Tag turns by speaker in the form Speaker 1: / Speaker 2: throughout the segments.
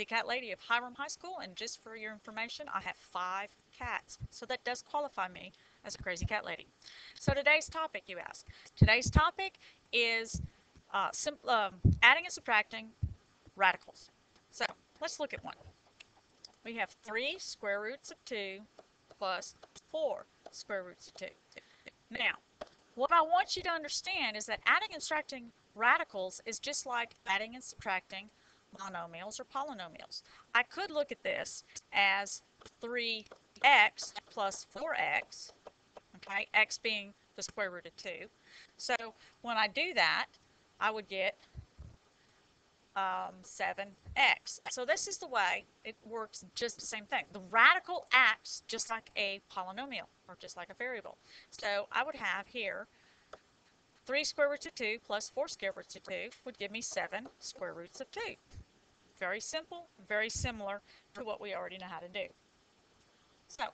Speaker 1: Cat Lady of Hiram High School, and just for your information, I have 5 cats, so that does qualify me as a crazy cat lady. So today's topic, you ask. Today's topic is adding and subtracting radicals. So let's look at one. We have 3 square roots of 2 plus 4 square roots of 2. Now, what I want you to understand is that adding and subtracting radicals is just like adding and subtracting monomials or polynomials. I could look at this as 3x plus 4x, okay, x being the square root of 2. So when I do that, I would get 7x. So this is the way it works, just the same thing. The radical acts just like a polynomial or just like a variable. So I would have here 3 square roots of 2 plus 4 square roots of 2 would give me 7 square roots of 2. Very simple, very similar to what we already know how to do. So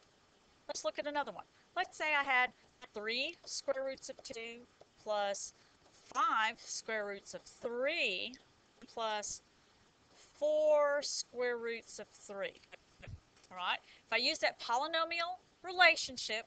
Speaker 1: let's look at another one. Let's say I had 3 square roots of 2 plus 5 square roots of 3 plus 4 square roots of 3. All right. If I use that polynomial relationship,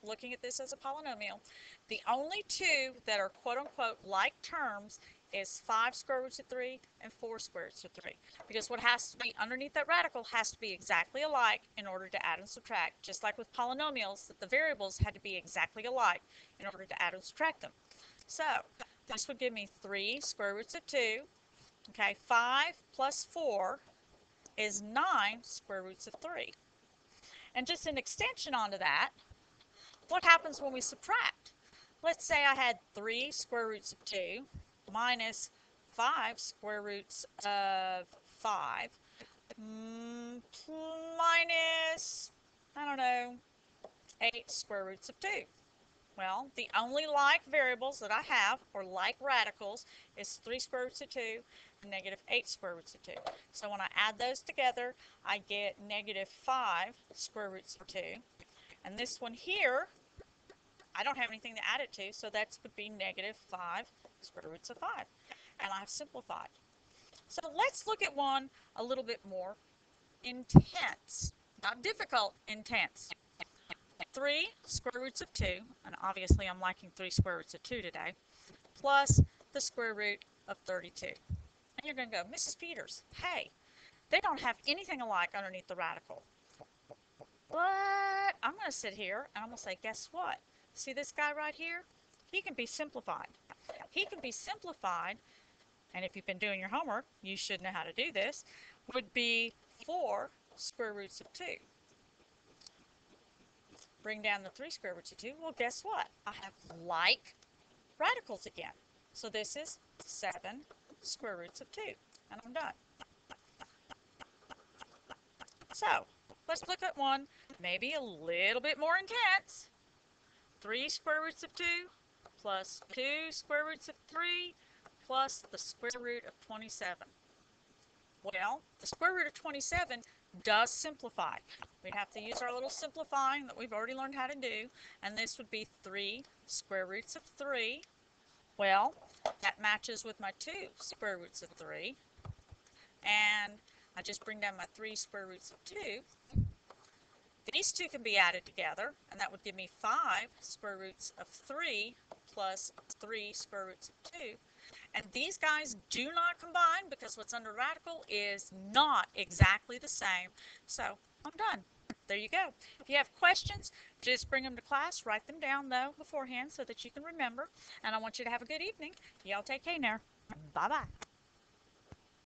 Speaker 1: looking at this as a polynomial, the only two that are quote-unquote like terms is 5 square roots of 3 and 4 square roots of 3. Because what has to be underneath that radical has to be exactly alike in order to add and subtract. Just like with polynomials, that the variables had to be exactly alike in order to add and subtract them. So this would give me 3 square roots of 2. Okay, 5 plus 4 is 9 square roots of 3. And just an extension onto that, what happens when we subtract? Let's say I had 3 square roots of 2 minus 5 square roots of 5 minus, I don't know, 8 square roots of 2. Well, the only like variables that I have, or like radicals, is 3 square roots of 2 and negative 8 square roots of 2. So when I add those together, I get negative 5 square roots of 2. And this one here, I don't have anything to add it to, so that would be negative 5 square roots of 5. And I've simplified. So let's look at one a little bit more intense. Not difficult, intense. 3 square roots of 2, and obviously I'm liking 3 square roots of 2 today, plus the square root of 32. And you're going to go, Mrs. Peters, hey, they don't have anything alike underneath the radical. But I'm going to sit here and I'm going to say, guess what? See this guy right here? He can be simplified. He can be simplified, and if you've been doing your homework, you should know how to do this, would be 4 square roots of 2. Bring down the 3 square roots of 2. Well, guess what? I have like radicals again. So this is 7 square roots of 2. And I'm done. So let's look at one maybe a little bit more intense. 3 square roots of 2 plus 2 square roots of 3 plus the square root of 27. Well, the square root of 27 does simplify. We have to use our little simplifying that we've already learned how to do, and this would be 3 square roots of 3. Well, that matches with my 2 square roots of 3, and I just bring down my 3 square roots of 2. These two can be added together, and that would give me 5 square roots of 3 plus 3 square roots of 2. And these guys do not combine because what's under radical is not exactly the same. So I'm done. There you go. If you have questions, just bring them to class. Write them down, though, beforehand so that you can remember. And I want you to have a good evening. Y'all take care now. Bye-bye.